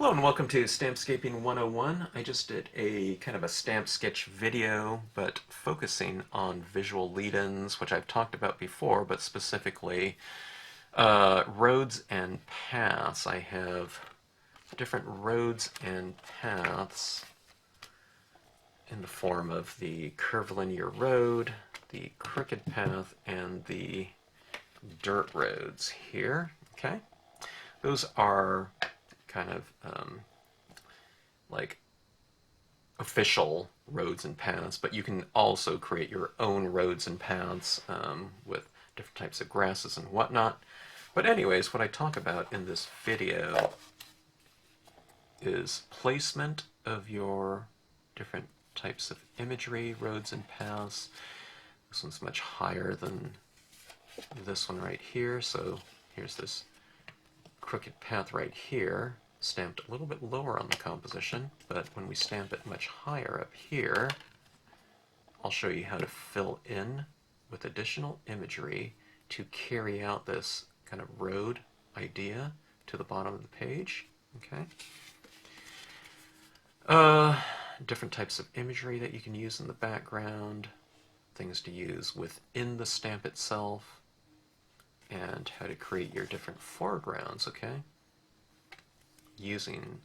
Hello and welcome to Stampscaping 101. I just did a kind of a stamp sketch video, but focusing on visual lead-ins, which I've talked about before, but specifically roads and paths. I have different roads and paths in the form of the curvilinear road, the crooked path, and the dirt roads here. Okay, those are kind of like official roads and paths, but you can also create your own roads and paths with different types of grasses and whatnot. But anyways, what I talk about in this video is placement of your different types of imagery, roads and paths. This one's much higher than this one right here, so here's this crooked path right here, stamped a little bit lower on the composition, but when we stamp it much higher up here, I'll show you how to fill in with additional imagery to carry out this kind of road idea to the bottom of the page. Okay. Different types of imagery that you can use in the background, things to use within the stamp itself, and how to create your different foregrounds, okay? Using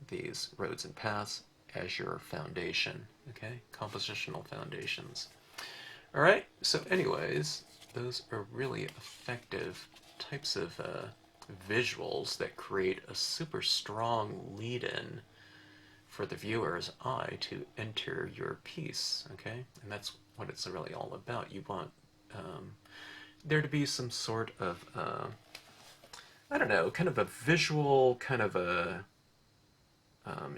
these roads and paths as your foundation, okay? Compositional foundations. All right, so anyways, those are really effective types of visuals that create a super strong lead-in for the viewer's eye to enter your piece, okay? And that's what it's really all about. You want there to be some sort of, I don't know, kind of a visual, kind of a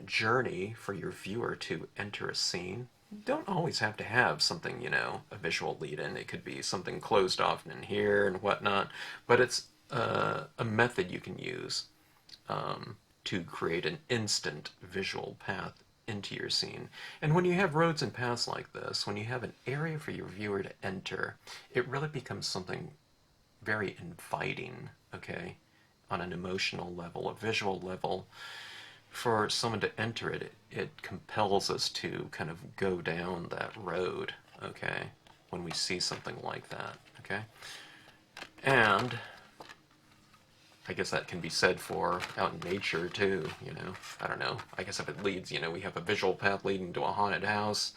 journey for your viewer to enter a scene. You don't always have to have something, you know, a visual lead-in. It could be something closed off in here and whatnot, but it's a method you can use to create an instant visual path into your scene. And when you have roads and paths like this, when you have an area for your viewer to enter, it really becomes something very inviting, okay, on an emotional level, a visual level. For someone to enter it, it compels us to kind of go down that road, okay, when we see something like that, okay? And I guess that can be said for out in nature too, you know. I don't know. I guess if it leads, you know, we have a visual path leading to a haunted house.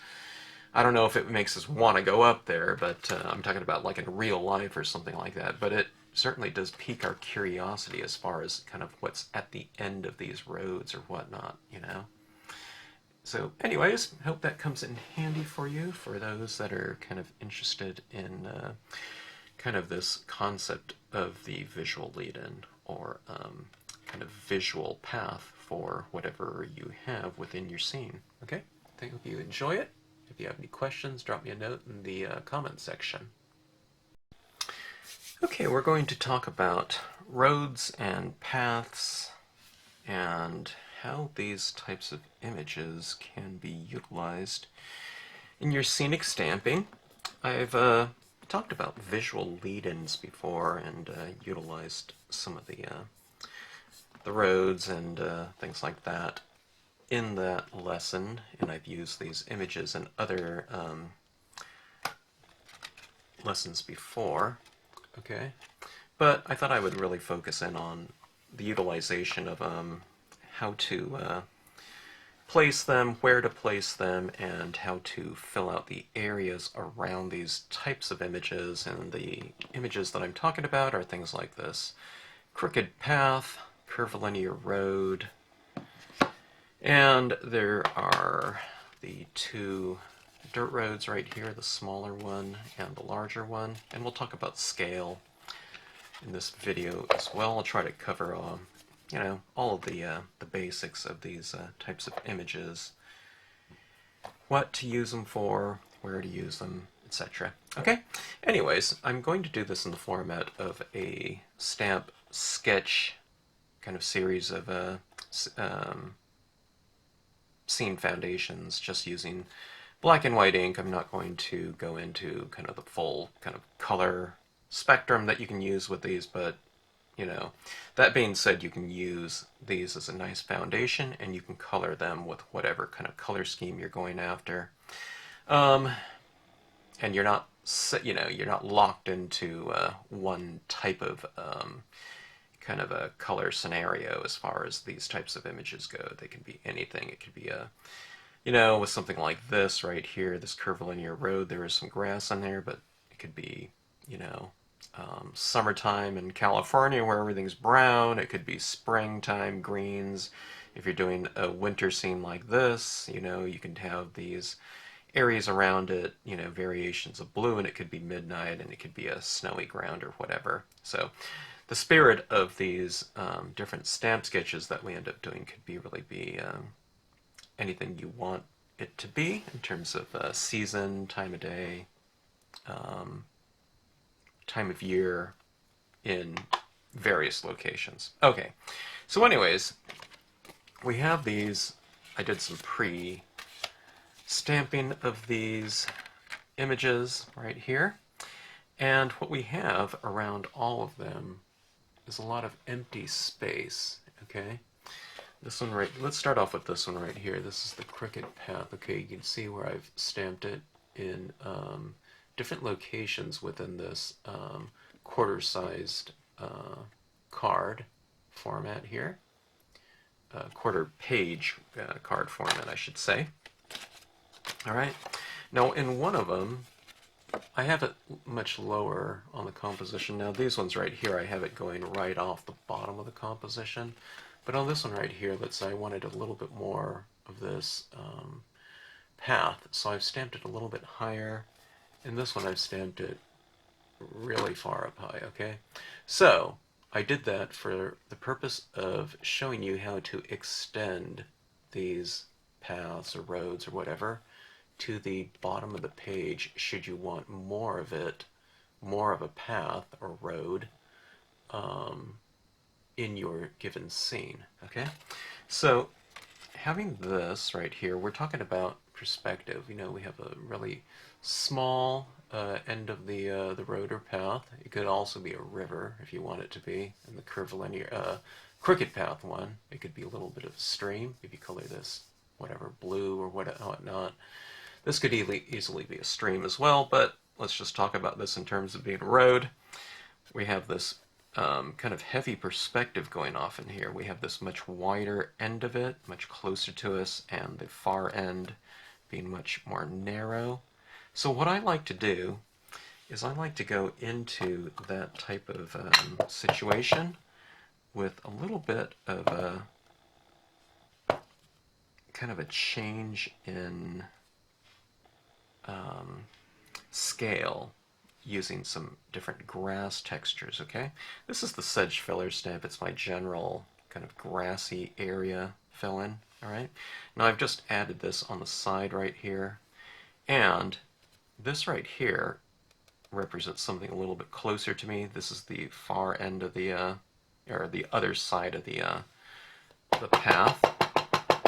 I don't know if it makes us want to go up there, but I'm talking about like in real life or something like that. But it certainly does pique our curiosity as far as kind of what's at the end of these roads or whatnot, you know. So anyways, hope that comes in handy for you, for those that are kind of interested in kind of this concept of the visual lead-in, or kind of visual path for whatever you have within your scene. Okay? I hope you enjoy it. If you have any questions, drop me a note in the comment section. Okay, we're going to talk about roads and paths and how these types of images can be utilized in your scenic stamping. I've talked about visual lead-ins before and utilized some of the roads and things like that in that lesson, and I've used these images in other lessons before, okay? But I thought I would really focus in on the utilization of how to place them, where to place them, and how to fill out the areas around these types of images. And the images that I'm talking about are things like this: crooked path, curvilinear road, and there are the two dirt roads right here, the smaller one and the larger one. And we'll talk about scale in this video as well. I'll try to cover you know, all of the basics of these types of images, what to use them for, where to use them, etc. Okay? Anyways, I'm going to do this in the format of a stamp sketch kind of series of scene foundations, just using black and white ink. I'm not going to go into kind of the full kind of color spectrum that you can use with these, but you know. That being said, you can use these as a nice foundation, and you can color them with whatever kind of color scheme you're going after. Um, and you're not, you know, you're not locked into one type of kind of a color scenario as far as these types of images go. They can be anything. It could be a, you know, with something like this right here, this curvilinear road, there is some grass in there, but it could be, you know, summertime in California where everything's brown. It could be springtime greens. If you're doing a winter scene like this, you know, you can have these areas around it, you know, variations of blue, and it could be midnight, and it could be a snowy ground or whatever. So the spirit of these different stamp sketches that we end up doing could be really be anything you want it to be in terms of season, time of day, um, time of year in various locations. Okay, so anyways, we have these. I did some pre-stamping of these images right here. And what we have around all of them is a lot of empty space, okay? This one right, let's start off with this one right here. This is the Cricket Path. Okay, you can see where I've stamped it in different locations within this quarter-sized card format here. Quarter page card format, I should say. All right. Now, in one of them, I have it much lower on the composition. Now, these ones right here, I have it going right off the bottom of the composition. But on this one right here, let's say I wanted a little bit more of this path, so I've stamped it a little bit higher. In this one, I've stamped it really far up high, okay? So, I did that for the purpose of showing you how to extend these paths or roads or whatever to the bottom of the page should you want more of it, more of a path or road in your given scene, okay? So having this right here, we're talking about perspective. You know, we have a really small end of the road or path. It could also be a river if you want it to be. In the curvilinear cricket path one, it could be a little bit of a stream if you color this whatever blue or whatnot. This could easily be a stream as well, but let's just talk about this in terms of being a road. We have this kind of heavy perspective going off in here. We have this much wider end of it, much closer to us, and the far end being much more narrow. So what I like to do is I like to go into that type of situation with a little bit of a kind of a change in scale using some different grass textures, okay? This is the Sedge filler stamp. It's my general kind of grassy area fill-in, all right? Now I've just added this on the side right here, and this right here represents something a little bit closer to me. This is the far end of the, or the other side of the path.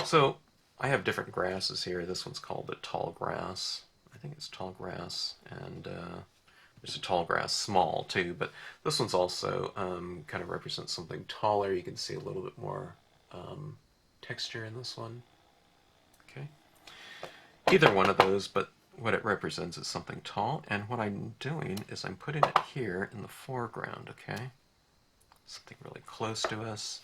So I have different grasses here. This one's called the tall grass. I think it's tall grass, and there's a tall grass small too, but this one's also kind of represents something taller. You can see a little bit more texture in this one. Okay, either one of those, but what it represents is something tall, and what I'm doing is I'm putting it here in the foreground, okay? Something really close to us.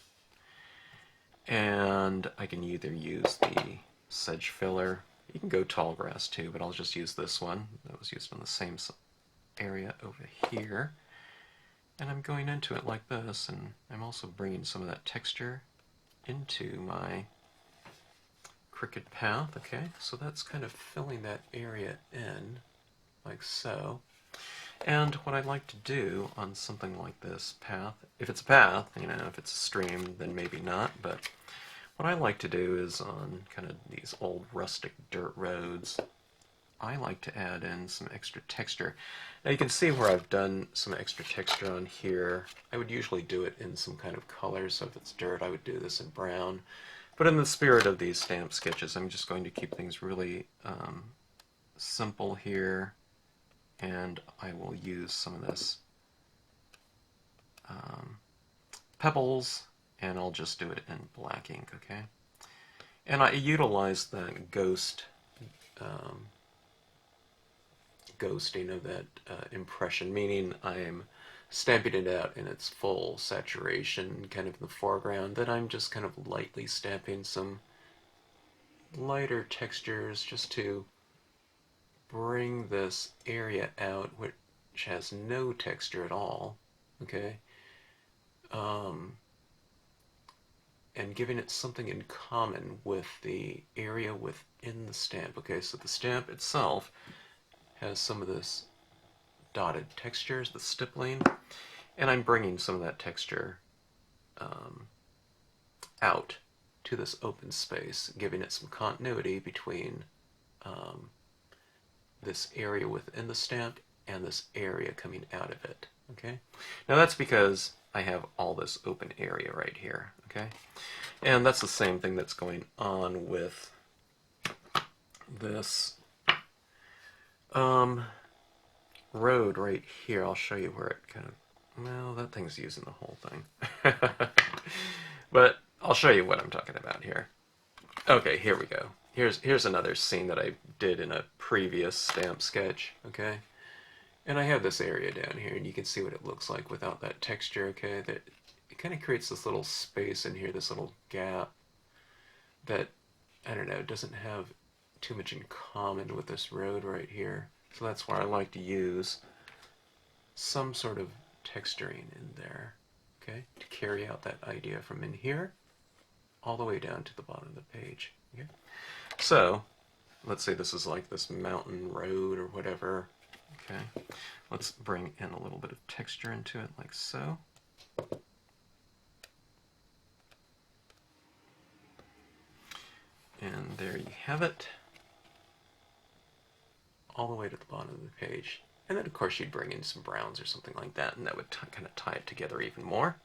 And I can either use the sedge filler. You can go tall grass too, but I'll just use this one that was used on the same area over here. And I'm going into it like this, and I'm also bringing some of that texture into my cricket path, okay? So that's kind of filling that area in, like so. And what I like to do on something like this path, if it's a path, you know, if it's a stream, then maybe not, but what I like to do is on kind of these old rustic dirt roads, I like to add in some extra texture. Now you can see where I've done some extra texture on here. I would usually do it in some kind of color, so if it's dirt, I would do this in brown. But in the spirit of these stamp sketches, I'm just going to keep things really simple here, and I will use some of this Pebbles, and I'll just do it in black ink, okay? And I utilize that ghosting of that impression, meaning I'm stamping it out in its full saturation, kind of in the foreground, then I'm just kind of lightly stamping some lighter textures just to bring this area out, which has no texture at all, okay? And giving it something in common with the area within the stamp, okay? So the stamp itself has some of this dotted textures, the stippling, and I'm bringing some of that texture out to this open space, giving it some continuity between this area within the stamp and this area coming out of it, okay? Now that's because I have all this open area right here, okay? And that's the same thing that's going on with this road right here. I'll show you where it kind of, well, that thing's using the whole thing. But I'll show you what I'm talking about here. Okay, here we go. Here's another scene that I did in a previous stamp sketch, okay? And I have this area down here, and you can see what it looks like without that texture, okay? That it kind of creates this little space in here, this little gap that, I don't know, doesn't have too much in common with this road right here. So that's why I like to use some sort of texturing in there, okay? To carry out that idea from in here all the way down to the bottom of the page, okay? So, let's say this is like this mountain road or whatever, okay? Let's bring in a little bit of texture into it like so. And there you have it, all the way to the bottom of the page. And then of course you'd bring in some browns or something like that, and that would kind of tie it together even more.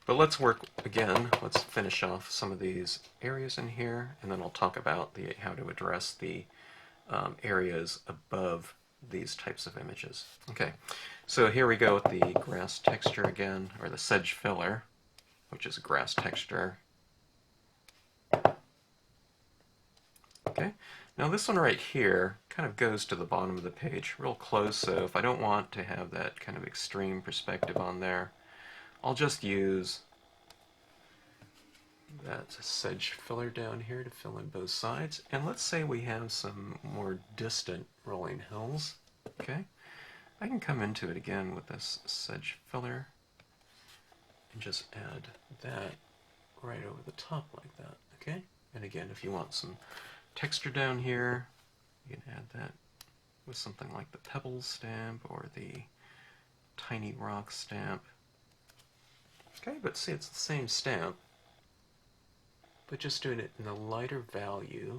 But let's work again, let's finish off some of these areas in here, and then I'll talk about how to address the areas above these types of images. Okay, so here we go with the grass texture again, or the sedge filler, which is grass texture. Okay, now this one right here kind of goes to the bottom of the page real close, so if I don't want to have that kind of extreme perspective on there, I'll just use that sedge filler down here to fill in both sides. And let's say we have some more distant rolling hills, okay? I can come into it again with this sedge filler and just add that right over the top like that, okay? And again, if you want some texture down here, you can add that with something like the Pebbles stamp or the Tiny Rock stamp. Okay, but see, it's the same stamp, but just doing it in a lighter value,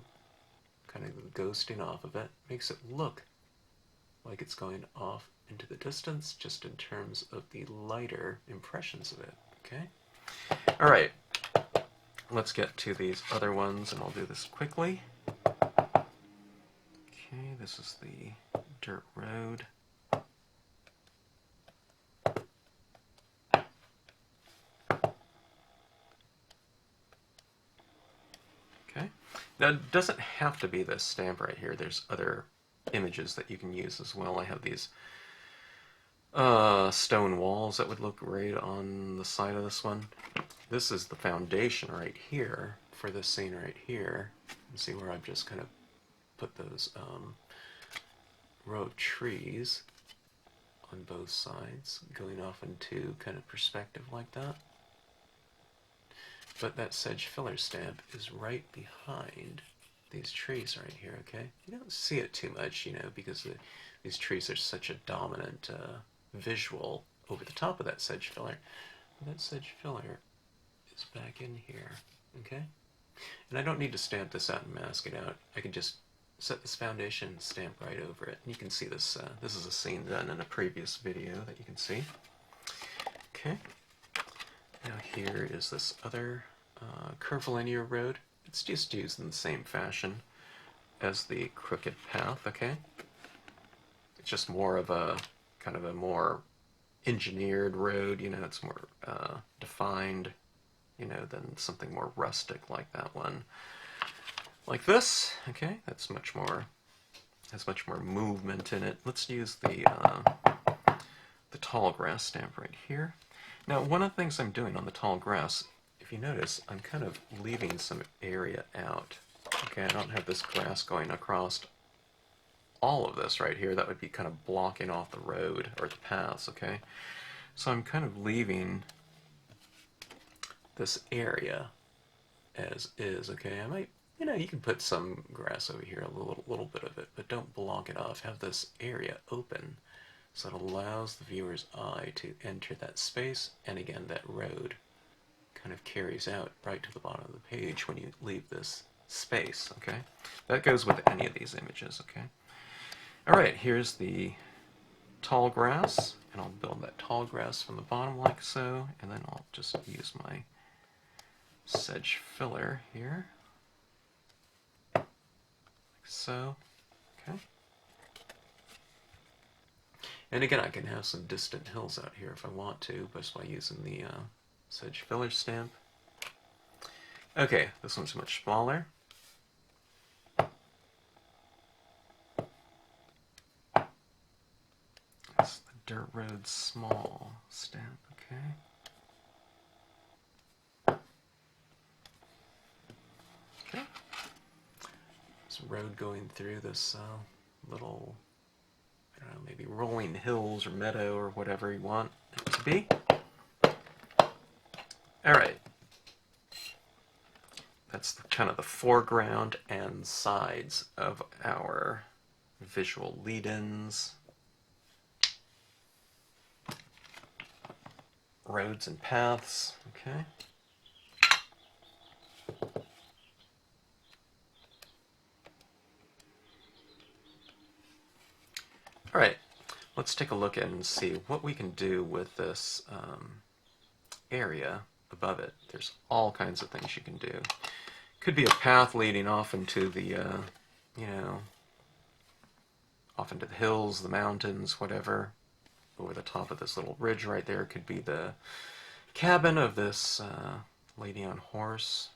kind of ghosting off of it, makes it look like it's going off into the distance, just in terms of the lighter impressions of it, okay? All right, let's get to these other ones, and I'll do this quickly. Okay, this is the dirt road. Okay, now it doesn't have to be this stamp right here. There's other images that you can use as well. I have these stone walls that would look great on the side of this one. This is the foundation right here for this scene right here. You see where I've just kind of put those row of trees on both sides, going off into kind of perspective like that. But that sedge filler stamp is right behind these trees right here, okay? You don't see it too much, you know, because these trees are such a dominant visual over the top of that sedge filler. That sedge filler is back in here, okay? And I don't need to stamp this out and mask it out. I can just set this foundation, stamp right over it. And you can see this, this is a scene done in a previous video that you can see. Okay. Now here is this other curvilinear road. It's just used in the same fashion as the crooked path, okay? It's just more of a, kind of a more engineered road, you know, it's more defined, you know, than something more rustic like that one. Like this, okay, that's much more, has much more movement in it. Let's use the tall grass stamp right here. Now, one of the things I'm doing on the tall grass, if you notice, I'm kind of leaving some area out. Okay, I don't have this grass going across all of this right here. That would be kind of blocking off the road or the paths, okay? So I'm kind of leaving this area as is, okay? I might, you know, you can put some grass over here, a little bit of it, but don't block it off. Have this area open so it allows the viewer's eye to enter that space, and again, that road kind of carries out right to the bottom of the page when you leave this space, okay? That goes with any of these images, okay? All right, here's the tall grass, and I'll build that tall grass from the bottom like so, and then I'll just use my sedge filler here, like so, okay? And again, I can have some distant hills out here if I want to, just by using the sedge filler stamp. Okay, this one's much smaller. It's the dirt road small stamp, okay? Okay. This road going through this little, I don't know, maybe rolling hills or meadow or whatever you want it to be. All right. That's kind of the foreground and sides of our visual lead-ins. Roads and paths, okay? All right, let's take a look at and see what we can do with this area above it. There's all kinds of things you can do. Could be a path leading off into the, you know, off into the hills, the mountains, whatever. Over the top of this little ridge right there could be the cabin of this lady on horse.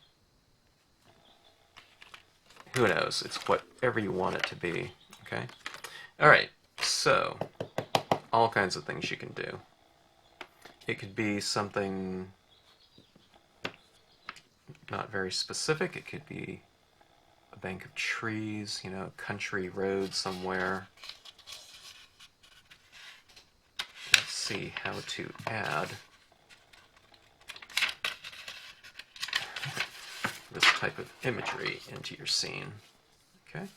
Who knows? It's whatever you want it to be, okay? All right, so all kinds of things you can do. It could be something not very specific. It could be a bank of trees, you know, a country road somewhere. Let's see how to add this type of imagery into your scene. Okay.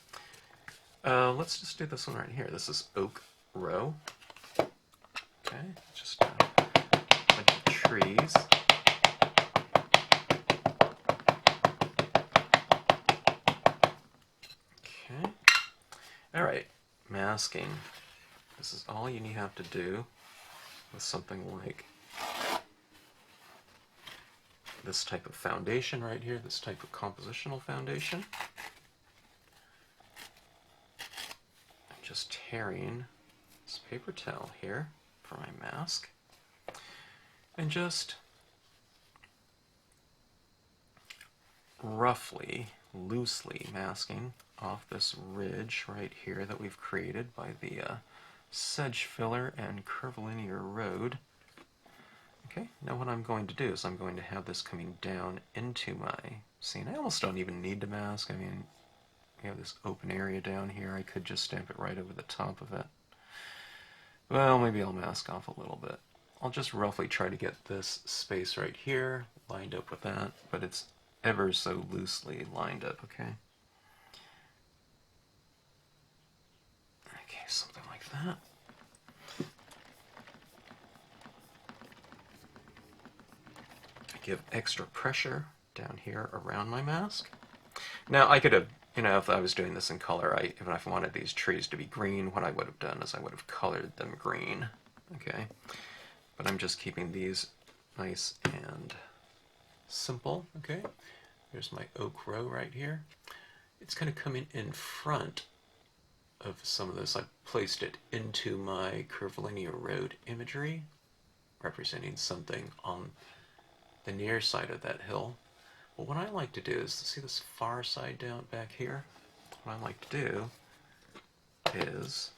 Let's just do this one right here. This is Oak Row. Okay, just a bunch of trees. Okay. All right, masking. This is all you have to do with something like this type of foundation right here, this type of compositional foundation. I'm just tearing this paper towel here for my mask and just roughly, loosely masking off this ridge right here that we've created by the sedge filler and curvilinear road. Okay, now what I'm going to do is I'm going to have this coming down into my scene. I almost don't even need to mask. I mean, we have this open area down here. I could just stamp it right over the top of it. Well, maybe I'll mask off a little bit. I'll just roughly try to get this space right here lined up with that, but it's ever so loosely lined up, okay? Okay, something like that. Give extra pressure down here around my mask. Now I could have, you know, if I was doing this in color, even if I wanted these trees to be green, what I would have done is I would have colored them green, okay? But I'm just keeping these nice and simple, okay? There's my oak row right here. It's kind of coming in front of some of this. I placed it into my curvilinear road imagery representing something on the near side of that hill. Well, what I like to do is, see this far side down back here? What I like to do is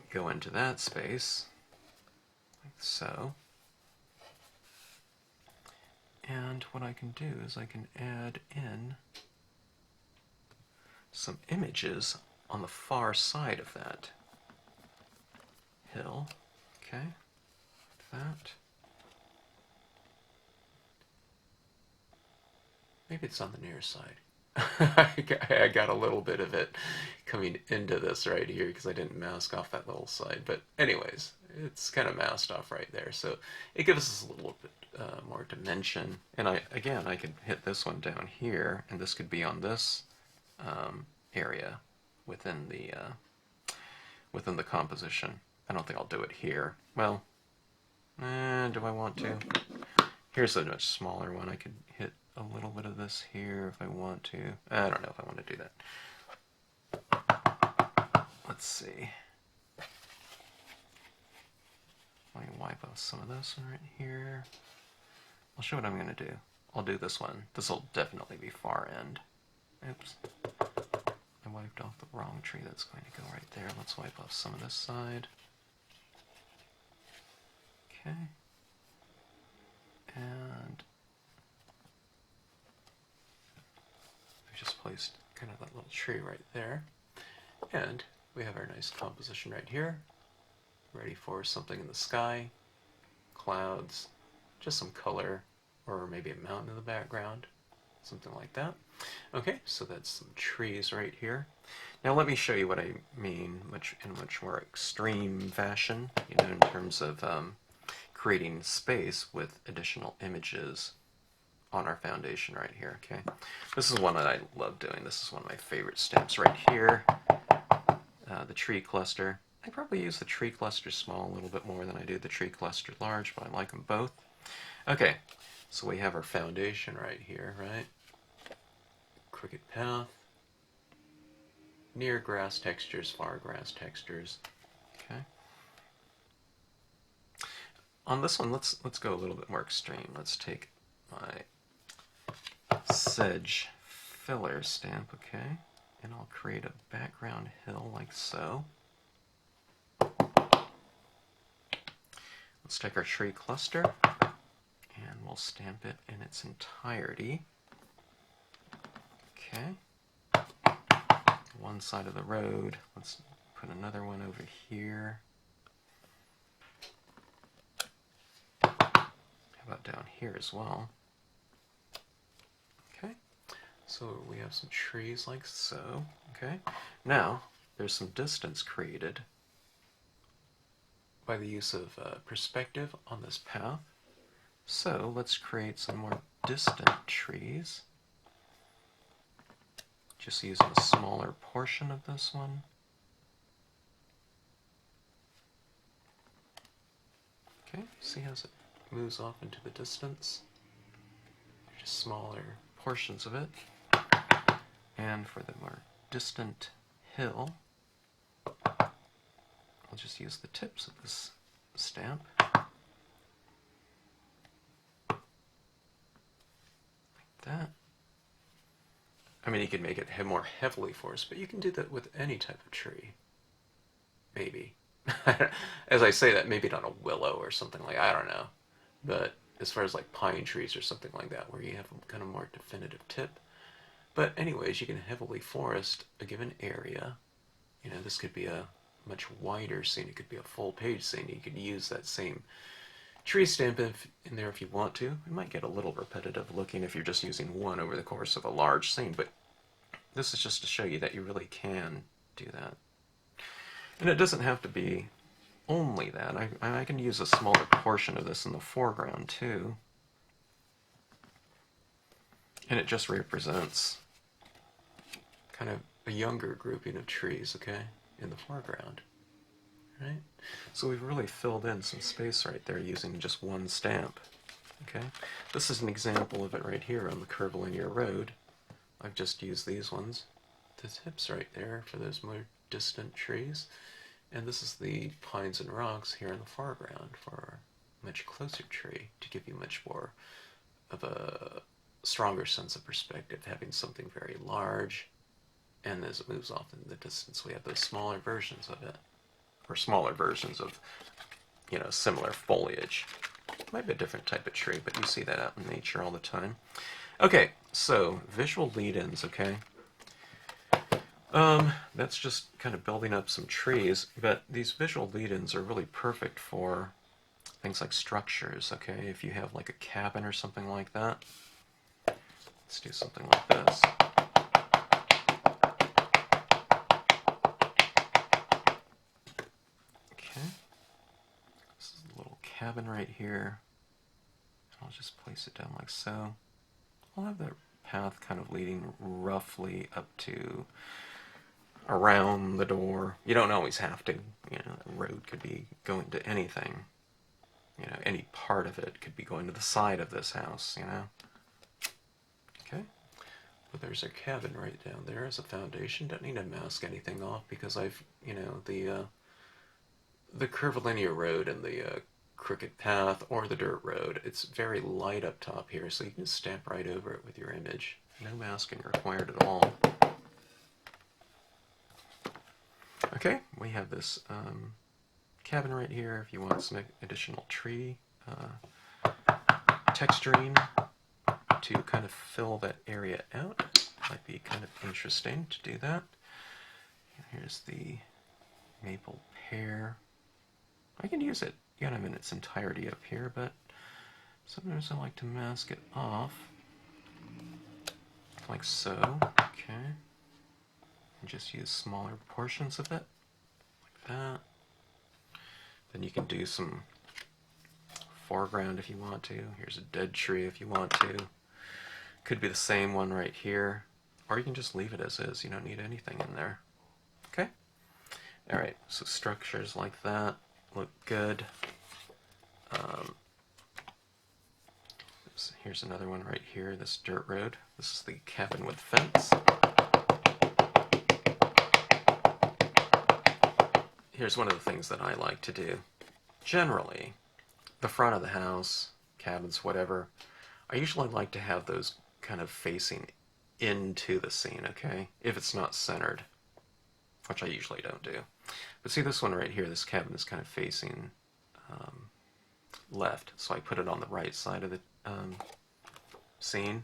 go into that space, like so. And what I can do is I can add in some images on the far side of that hill. Okay, like that. Maybe it's on the near side. I got a little bit of it coming into this right here because I didn't mask off that little side. But anyways, it's kind of masked off right there. So it gives us a little bit more dimension. And I could hit this one down here, and this could be on this area within the composition. I don't think I'll do it here. Well, do I want to? Here's a much smaller one. I could hit a little bit of this here if I want to. I don't know if I want to do that. Let's see. Let me wipe off some of this one right here. I'll show what I'm going to do. I'll do this one. This will definitely be far end. Oops. I wiped off the wrong tree. That's going to go right there. Let's wipe off some of this side. Okay. And I just placed kind of that little tree right there. And we have our nice composition right here, ready for something in the sky, clouds, just some color, or maybe a mountain in the background, something like that. Okay, so that's some trees right here. Now let me show you what I mean in a much more extreme fashion, in terms of creating space with additional images on our foundation right here, okay? This is one that I love doing. This is one of my favorite stamps right here. The tree cluster. I probably use the tree cluster small a little bit more than I do the tree cluster large, but I like them both. Okay, so we have our foundation right here, right? Crooked path. Near grass textures, far grass textures. Okay. On this one, let's go a little bit more extreme. Let's take my Sedge filler stamp, okay? And I'll create a background hill like so. Let's take our tree cluster and we'll stamp it in its entirety. Okay. One side of the road. Let's put another one over here. How about down here as well? Okay. So we have some trees like so. Okay. Now, there's some distance created by the use of perspective on this path. So let's create some more distant trees. Just using a smaller portion of this one. Okay, see how it moves off into the distance? Just smaller portions of it. And for the more distant hill, I'll just use the tips of this stamp. Like that. I mean, you could make it more heavily forced, but you can do that with any type of tree. Maybe. As I say that, maybe not a willow or something like, I don't know. But as far as like pine trees or something like that, where you have a kind of more definitive tip. But anyways, you can heavily forest a given area. This could be a much wider scene. It could be a full page scene. You could use that same tree stamp in there if you want to. It might get a little repetitive looking if you're just using one over the course of a large scene, but this is just to show you that you really can do that. And it doesn't have to be only that. I can use a smaller portion of this in the foreground too. And it just represents kind of a younger grouping of trees, okay, in the foreground. Right? So we've really filled in some space right there using just one stamp. Okay? This is an example of it right here on the Curvilinear road. I've just used these ones. The tips right there for those more distant trees. And this is the pines and rocks here in the foreground for a much closer tree to give you much more of a stronger sense of perspective, having something very large, and as it moves off in the distance we have those smaller versions of it, or smaller versions of, you know, similar foliage. Might be a different type of tree, but you see that out in nature all the time. Okay, so visual lead-ins, okay? That's just kind of building up some trees, but these visual lead-ins are really perfect for things like structures, okay? If you have like a cabin or something like that, let's do something like this. Okay, this is a little cabin right here. I'll just place it down like so. I'll have the path kind of leading roughly up to around the door. You don't always have to. You know, the road could be going to anything. You know, any part of it could be going to the side of this house, you know. Okay. But there's a cabin right down there as a foundation. Don't need to mask anything off because I've, you know, the curvilinear road and the crooked path or the dirt road, it's very light up top here, so you can stamp right over it with your image. No masking required at all. Okay, we have this cabin right here if you want some additional tree texturing to kind of fill that area out. Might be kind of interesting to do that. Here's the maple pear. I can use it kind of in its entirety up here, but sometimes I like to mask it off like so. Okay. And just use smaller portions of it like that. Then you can do some foreground if you want to. Here's a dead tree if you want to. Could be the same one right here, or you can just leave it as is. You don't need anything in there. Okay? Alright, so structures like that look good. Here's another one right here, this dirt road. This is the cabin with fence. Here's one of the things that I like to do. Generally, the front of the house, cabins, whatever, I usually like to have those kind of facing into the scene, okay? If it's not centered, which I usually don't do. But see this one right here, this cabin is kind of facing left, so I put it on the right side of the scene.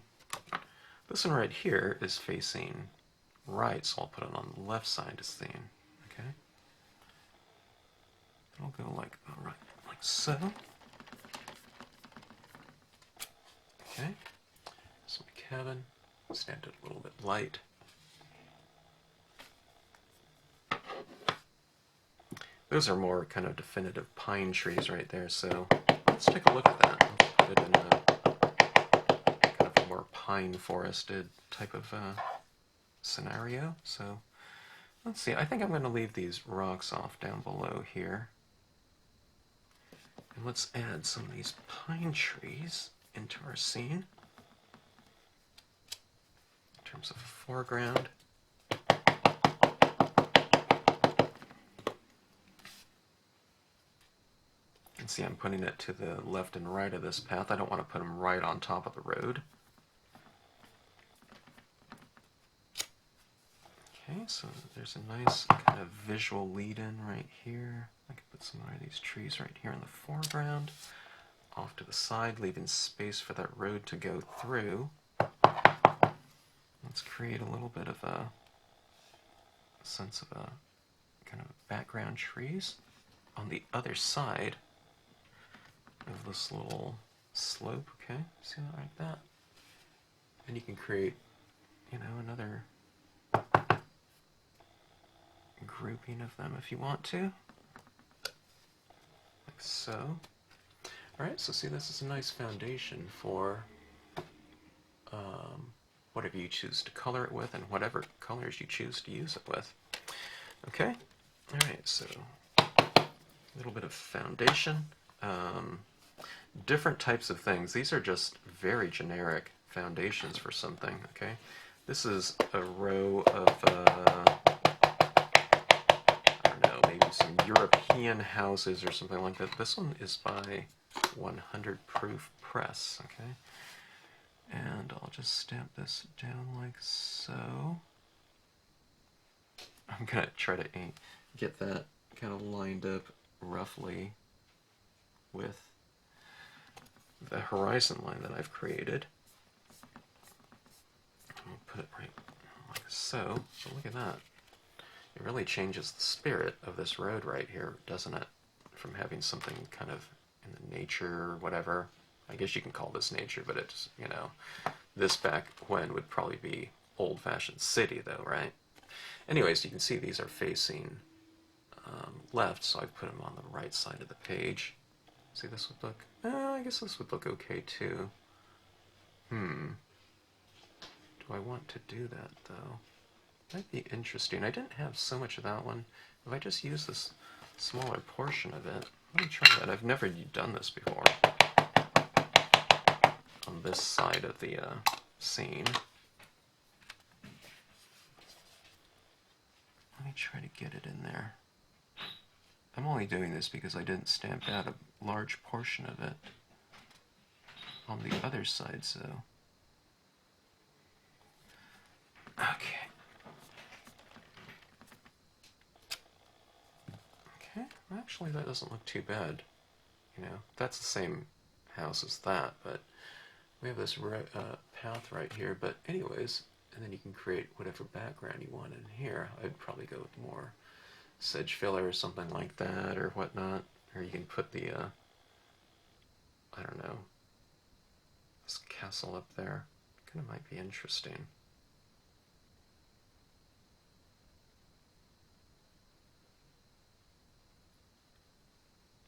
This one right here is facing right, so I'll put it on the left side of the scene, okay? It'll go like so. Okay, so my cabin, stand it a little bit light. Those are more kind of definitive pine trees right there, so let's take a look at that. Let's put it in a kind of a more pine forested type of scenario. So let's see, I think I'm going to leave these rocks off down below here. And let's add some of these pine trees into our scene in terms of foreground. You can see I'm putting it to the left and right of this path. I don't want to put them right on top of the road. Okay, so there's a nice kind of visual lead-in right here. I can put some more of these trees right here in the foreground, off to the side, leaving space for that road to go through. Let's create a little bit of a sense of a kind of background trees on the other side of this little slope, okay? See that like that? And you can create, you know, another grouping of them if you want to, like so. Alright, so see, this is a nice foundation for whatever you choose to color it with and whatever colors you choose to use it with. Okay? Alright, so a little bit of foundation. Different types of things. These are just very generic foundations for something, okay? This is a row of, I don't know, maybe some European houses or something like that. This one is by 100 Proof Press, okay? And I'll just stamp this down like so. I'm gonna try to get that kind of lined up roughly with the horizon line that I've created. I'll put it right like so. So look at that. It really changes the spirit of this road right here, doesn't it? From having something kind of in the nature or whatever. I guess you can call this nature, but it's, you know, this back when would probably be old-fashioned city though, right? Anyways, you can see these are facing left, so I've put them on the right side of the page. See, this would look, I guess this would look okay too. Do I want to do that though? Might be interesting. I didn't have so much of that one. If I just use this smaller portion of it, let me try that. I've never done this before on this side of the scene. Let me try to get it in there. I'm only doing this because I didn't stamp out a large portion of it on the other side, so... Okay. Okay, actually that doesn't look too bad. You know, that's the same house as that, but we have this path right here. But anyways, and then you can create whatever background you want in here. I'd probably go with more sedge filler or something like that or whatnot. Or you can put the, I don't know, this castle up there. Kind of might be interesting.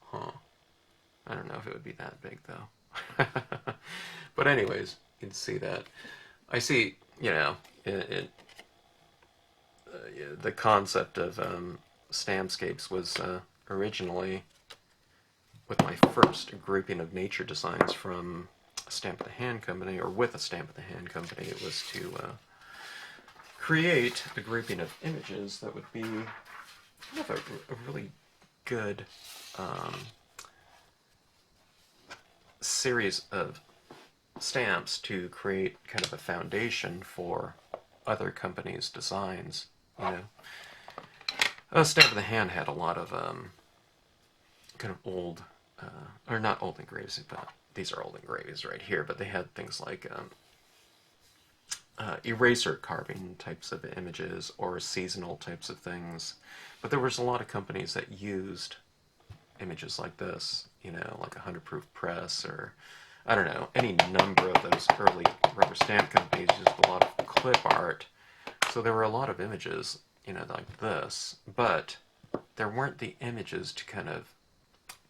Huh. I don't know if it would be that big though. But anyways, you can see that. I see, you know, the concept of Stampscapes was originally with my first grouping of nature designs from a Stamp of the Hand company, or with a Stamp of the Hand company. It was to create a grouping of images that would be kind of a really good series of stamps to create kind of a foundation for other companies' designs. You know, Stamp of the Hand had a lot of kind of old, or not old engravings, but these are old engravings right here. But they had things like eraser carving types of images or seasonal types of things. But there was a lot of companies that used images like this, you know, like 100 Proof Press, or I don't know, any number of those early rubber stamp companies used a lot of clip art. So there were a lot of images, you know, like this, but there weren't the images to kind of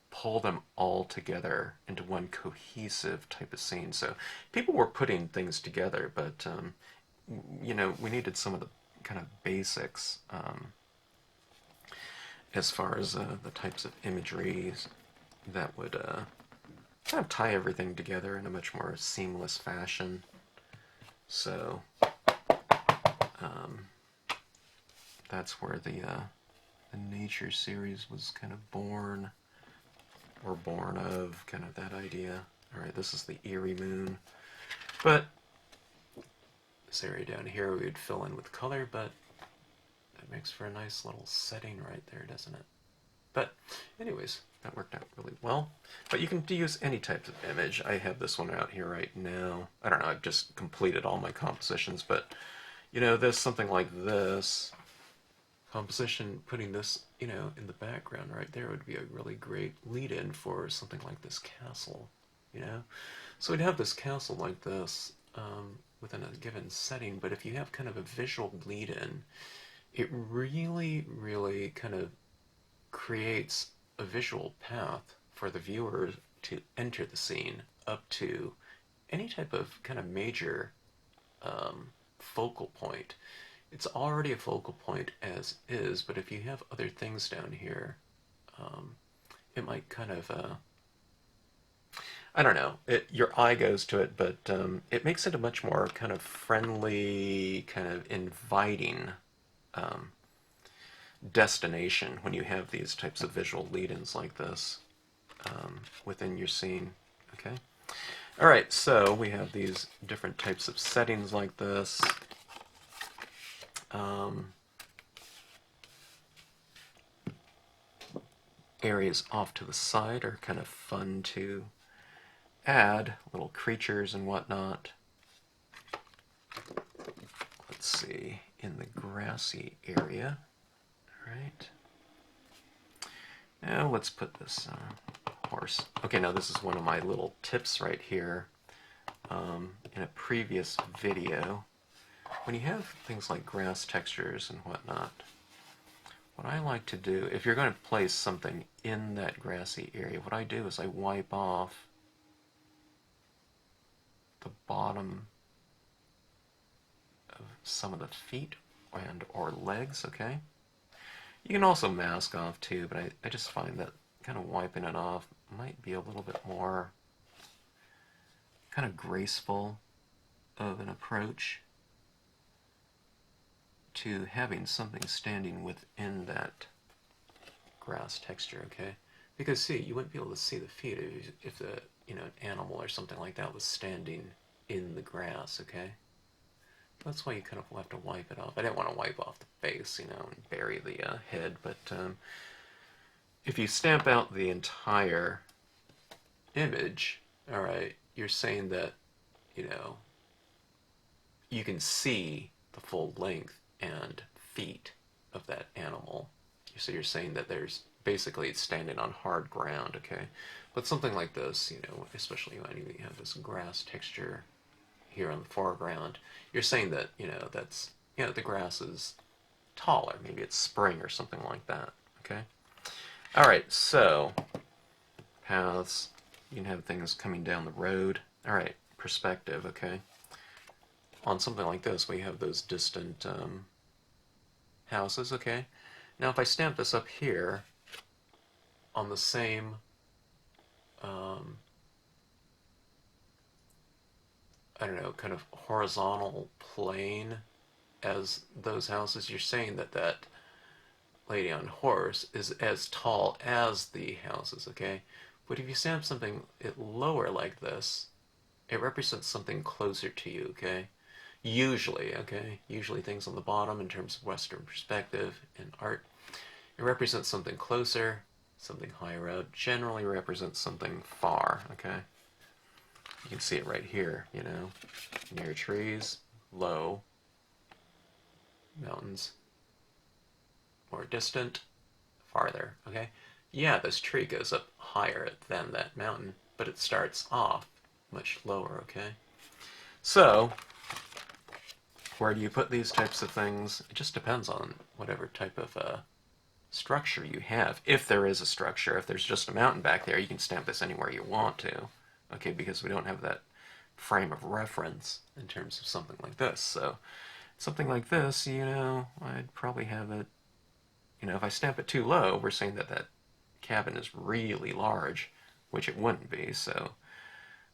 pull them all together into one cohesive type of scene. So people were putting things together, but you know, we needed some of the kind of basics as far as the types of imagery that would kind of tie everything together in a much more seamless fashion. So that's where the nature series was kind of born, or born of, kind of that idea. Alright, this is the Eerie moon. But this area down here we would fill in with color, but that makes for a nice little setting right there, doesn't it? But anyways, that worked out really well. But you can use any type of image. I have this one out here right now. I don't know, I've just completed all my compositions, but you know, there's something like this composition, putting this, you know, in the background right there would be a really great lead-in for something like this castle, you know? So we'd have this castle like this within a given setting, but if you have kind of a visual lead-in, it really, really kind of creates a visual path for the viewer to enter the scene up to any type of kind of major focal point. It's already a focal point as is, but if you have other things down here, it might kind of, I don't know, your eye goes to it, but it makes it a much more kind of friendly, kind of inviting destination when you have these types of visual lead-ins like this within your scene. Okay. All right, so we have these different types of settings like this. Areas off to the side are kind of fun to add, little creatures and whatnot. Let's see, in the grassy area. All right. Now let's put this horse. Okay, now this is one of my little tips right here. In a previous video, when you have things like grass textures and whatnot, what I like to do, if you're going to place something in that grassy area, what I do is I wipe off the bottom of some of the feet and or legs, okay? You can also mask off too, but I just find that kind of wiping it off might be a little bit more kind of graceful of an approach to having something standing within that grass texture, okay? Because see, you wouldn't be able to see the feet if the, you know, an animal or something like that was standing in the grass, okay? That's why you kind of have to wipe it off. I didn't want to wipe off the face, you know, and bury the head, but if you stamp out the entire image, all right, you're saying that, you know, you can see the full length and feet of that animal. So you're saying that there's basically it's standing on hard ground, okay? But something like this, you know, especially when you have this grass texture here on the foreground, you're saying that, you know, that's, you know, the grass is taller. Maybe it's spring or something like that, okay? All right, so paths, you can have things coming down the road. All right, perspective, okay? On something like this, we have those distant houses, okay? Now, if I stamp this up here on the same I don't know, kind of horizontal plane as those houses, you're saying that that lady on horse is as tall as the houses, okay? But if you stamp something lower like this, it represents something closer to you, okay? Usually, okay? Usually things on the bottom in terms of Western perspective and art, it represents something closer, something higher up, generally represents something far, okay? You can see it right here, you know, near trees, low, mountains, more distant, farther, okay? Yeah, this tree goes up higher than that mountain, but it starts off much lower, okay? So, where do you put these types of things? It just depends on whatever type of structure you have. If there is a structure, if there's just a mountain back there, you can stamp this anywhere you want to. Okay, because we don't have that frame of reference in terms of something like this. So something like this, you know, I'd probably have it, you know, if I stamp it too low, we're saying that that cabin is really large, which it wouldn't be. So,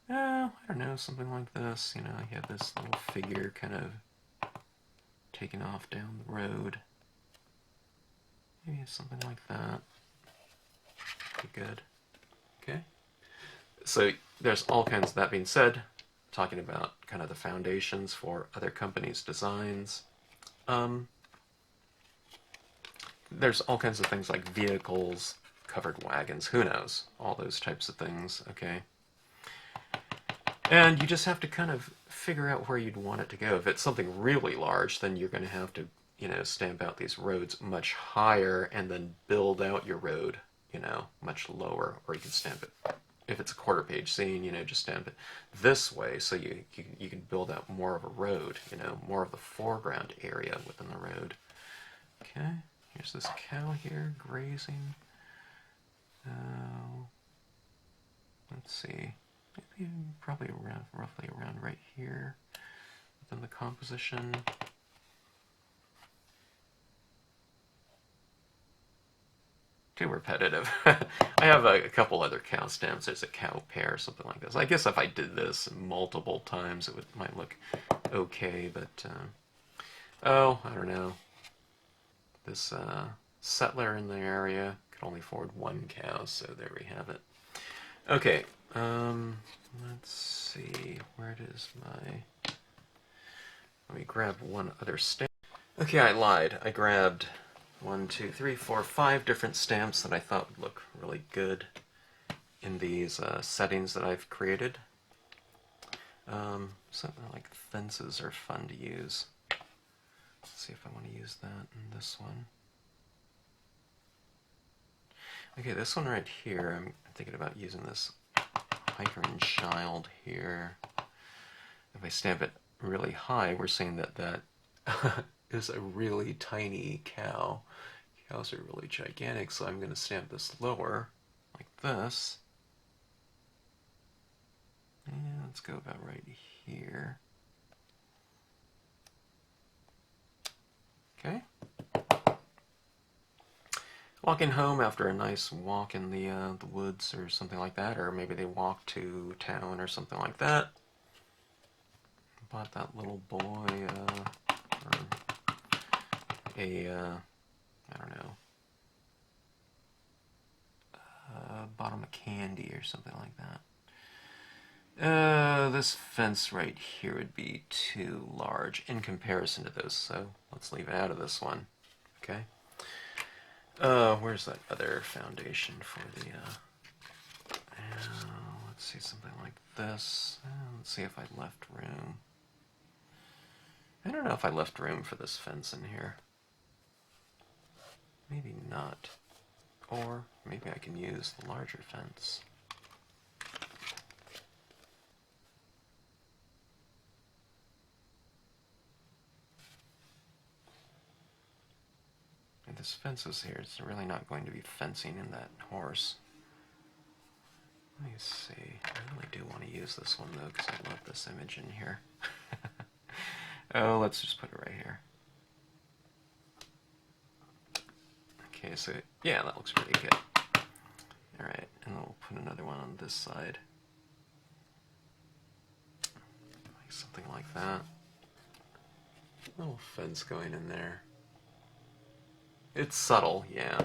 I don't know, something like this, you know, you have this little figure kind of taking off down the road. Maybe something like that. Be good. Okay. So there's all kinds, that being said, talking about kind of the foundations for other companies' designs. There's all kinds of things like vehicles, covered wagons, who knows, all those types of things, okay? And you just have to kind of figure out where you'd want it to go. If it's something really large, then you're going to have to, you know, stamp out these roads much higher and then build out your road, you know, much lower, or you can stamp it. If it's a quarter page scene, you know, just stamp it this way so you can build out more of a road, you know, more of the foreground area within the road. Okay, here's this cow here, grazing. Let's see, maybe probably around, roughly around right here within the composition. Too repetitive. I have a couple other cow stamps. There's a cow pair, something like this. I guess if I did this multiple times, it might look okay, but oh, I don't know. This settler in the area. Could only afford one cow, so there we have it. Okay, let's see, where is my... Let me grab one other stamp. Okay, I lied. I grabbed 1, 2, 3, 4, 5 different stamps that I thought would look really good in these settings that I've created. Something like fences are fun to use. Let's see if I want to use that in this one. Okay, this one right here, I'm thinking about using this hiker and child here. If I stamp it really high, we're saying that that is a really tiny cow. Cows are really gigantic, so I'm going to stamp this lower, like this. And let's go about right here. Okay. Walking home after a nice walk in the woods or something like that, or maybe they walk to town or something like that. Bought that little boy or a I don't know, bought him a candy or something like that. This fence right here would be too large in comparison to those, so let's leave it out of this one. Okay. Where's that other foundation for the, let's see, something like this. Let's see if I left room. I don't know if I left room for this fence in here. Maybe not. Or maybe I can use the larger fence. And this fence is here. It's really not going to be fencing in that horse. Let me see. I really do want to use this one though, because I love this image in here. Oh, let's just put it right here. Okay, so yeah, that looks pretty good. Alright, and then we'll put another one on this side. Like something like that. Little fence going in there. It's subtle, yeah,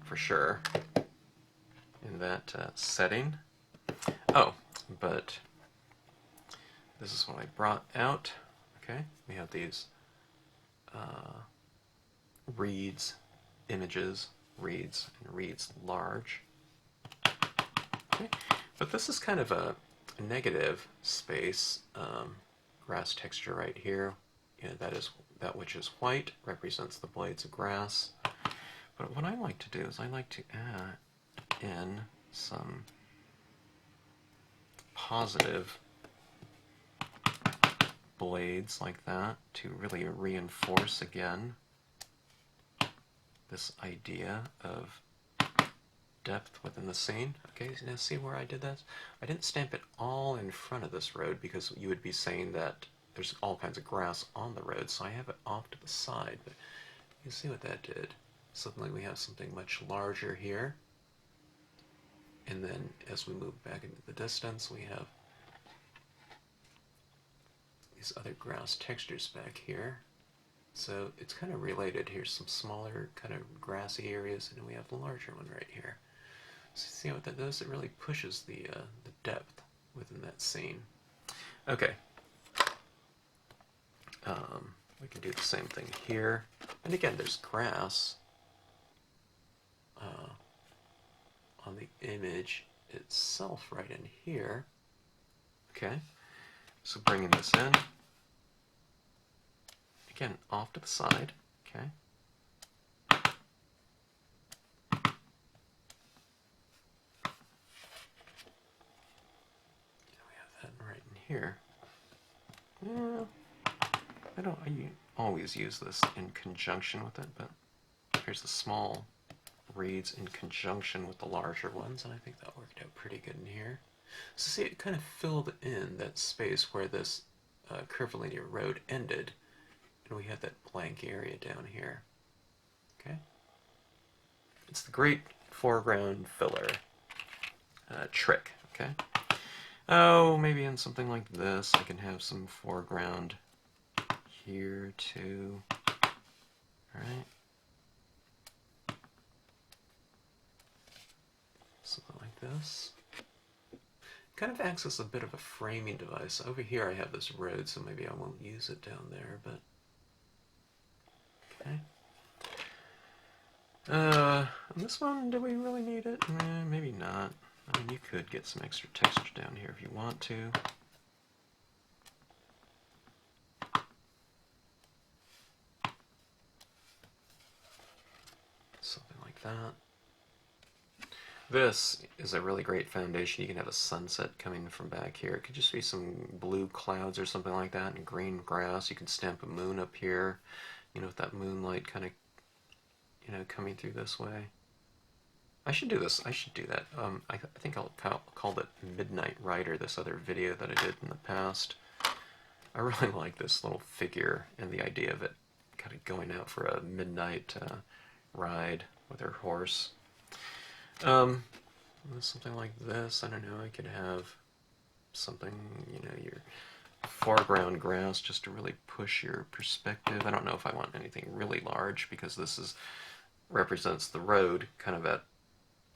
for sure, in that setting. Oh, but this is what I brought out. Okay, we have these reads, images, reads, and reads large. Okay, but this is kind of a negative space. Grass texture right here. You know, that which is white represents the blades of grass. But what I like to do is I like to add in some positive blades like that to really reinforce again this idea of depth within the scene. Okay, now see where I did that? I didn't stamp it all in front of this road because you would be saying that there's all kinds of grass on the road, so I have it off to the side. But you see what that did? Suddenly we have something much larger here. And then as we move back into the distance, we have these other grass textures back here. So it's kind of related. Here's some smaller kind of grassy areas, and then we have the larger one right here. So see what that does? It really pushes the depth within that scene. Okay. We can do the same thing here. And again, there's grass on the image itself right in here. Okay. So bringing this in. Again, off to the side. Okay. We have that right in here. Yeah. I always use this in conjunction with it, but here's the small reeds in conjunction with the larger ones, and I think that worked out pretty good in here. So see, it kind of filled in that space where this curvilinear road ended, and we had that blank area down here. Okay? It's the great foreground filler trick, okay? Oh, maybe in something like this, I can have some foreground here too. Alright. Something like this. Kind of acts as a bit of a framing device. Over here I have this road, so maybe I won't use it down there, but okay. On this one, do we really need it? Maybe not. I mean, you could get some extra texture down here if you want to. Something like that. This is a really great foundation. You can have a sunset coming from back here. It could just be some blue clouds or something like that, and green grass. You can stamp a moon up here, you know, with that moonlight kind of, you know, coming through this way. I should do this. I should do that. I think I'll call it Midnight Rider, this other video that I did in the past. I really like this little figure and the idea of it kind of going out for a midnight ride with her horse. Something like this. I don't know. I could have something, you know, your foreground grass just to really push your perspective. I don't know if I want anything really large because this is represents the road kind of at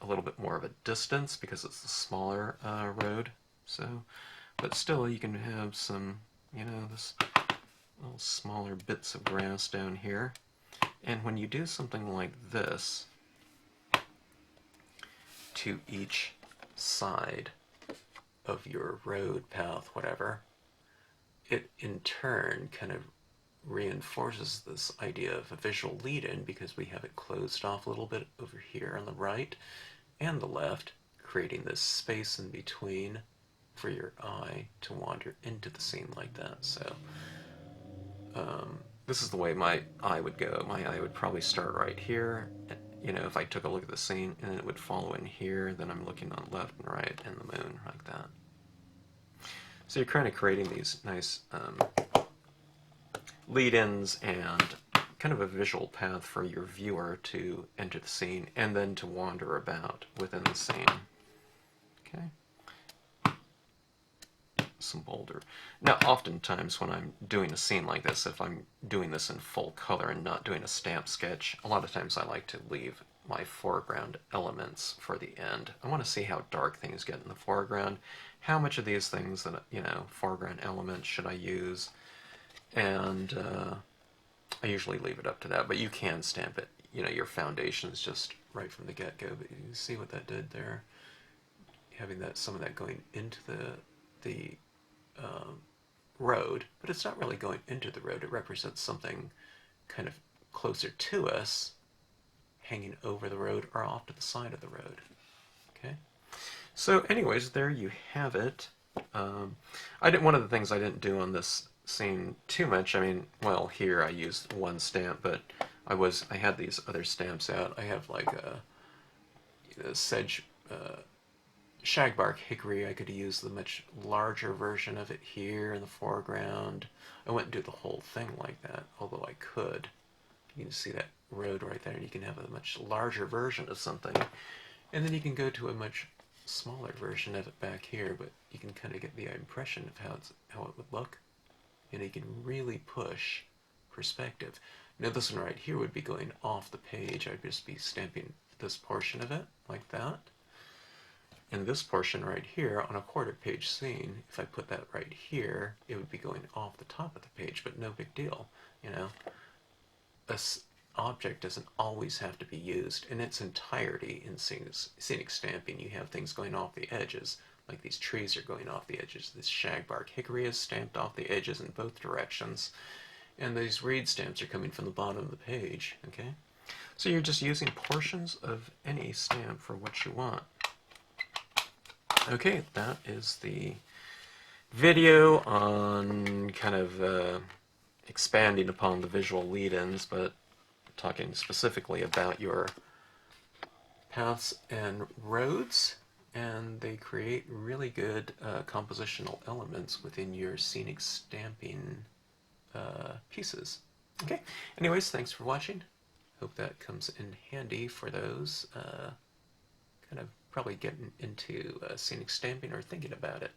a little bit more of a distance because it's the smaller road. So, but still, you can have some, you know, this little smaller bits of grass down here. And when you do something like this to each side of your road, path, whatever, it in turn kind of reinforces this idea of a visual lead-in because we have it closed off a little bit over here on the right and the left, creating this space in between for your eye to wander into the scene like that. So this is the way my eye would go. My eye would probably start right here. You know, if I took a look at the scene, and it would follow in here, then I'm looking on left and right and the moon like that. So you're kind of creating these nice lead-ins and kind of a visual path for your viewer to enter the scene and then to wander about within the scene. Okay. Some boulder. Now, oftentimes when I'm doing a scene like this, if I'm doing this in full color and not doing a stamp sketch, a lot of times I like to leave my foreground elements for the end. I want to see how dark things get in the foreground, how much of these things that, you know, foreground elements should I use, and I usually leave it up to that, but you can stamp it, you know, your foundations just right from the get-go, but you see what that did there, having that, some of that going into the road, but it's not really going into the road. It represents something kind of closer to us, hanging over the road or off to the side of the road. Okay. So, anyways, there you have it. One of the things I didn't do on this scene too much. I mean, well, here I used one stamp, but I had these other stamps out. I have like a sedge. Shagbark hickory. I could use the much larger version of it here in the foreground. I wouldn't do the whole thing like that, although I could. You can see that road right there, and you can have a much larger version of something. And then you can go to a much smaller version of it back here, but you can kind of get the impression of how it would look. And you can really push perspective. Now this one right here would be going off the page. I'd just be stamping this portion of it like that. And this portion right here on a quarter page scene, if I put that right here, it would be going off the top of the page, but no big deal, you know. This object doesn't always have to be used in its entirety in scenic stamping. You have things going off the edges, like these trees are going off the edges. This shagbark hickory is stamped off the edges in both directions, and these reed stamps are coming from the bottom of the page, okay? So you're just using portions of any stamp for what you want. Okay, that is the video on kind of expanding upon the visual lead-ins, but talking specifically about your paths and roads, and they create really good compositional elements within your scenic stamping pieces. Okay, anyways, thanks for watching. Hope that comes in handy for those kind of probably getting into scenic stamping or thinking about it.